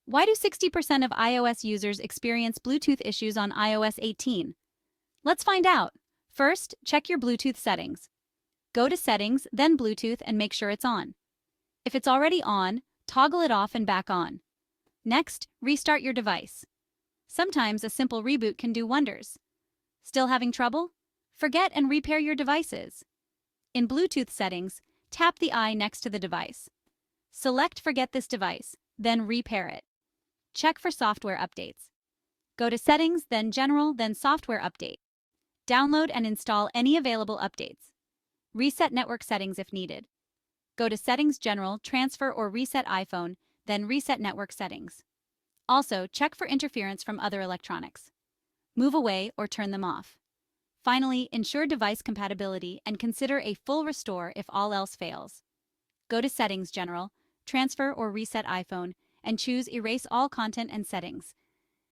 Why do 60% of iOS users experience Bluetooth issues on iOS 18? Let's find out. First, check your Bluetooth settings. Go to Settings, then Bluetooth, and make sure it's on. If it's already on, toggle it off and back on. Next, restart your device. Sometimes a simple reboot can do wonders. Still having trouble? Forget and repair your devices. In Bluetooth settings, tap the eye next to the device. Select Forget this device, then repair it. Check for software updates. Go to Settings, then General, then Software Update. Download and install any available updates. Reset network settings if needed. Go to Settings General, Transfer or Reset iPhone, then Reset Network Settings. Also, check for interference from other electronics. Move away or turn them off. Finally, ensure device compatibility and consider a full restore if all else fails. Go to Settings General, Transfer or Reset iPhone, and choose Erase all content and settings.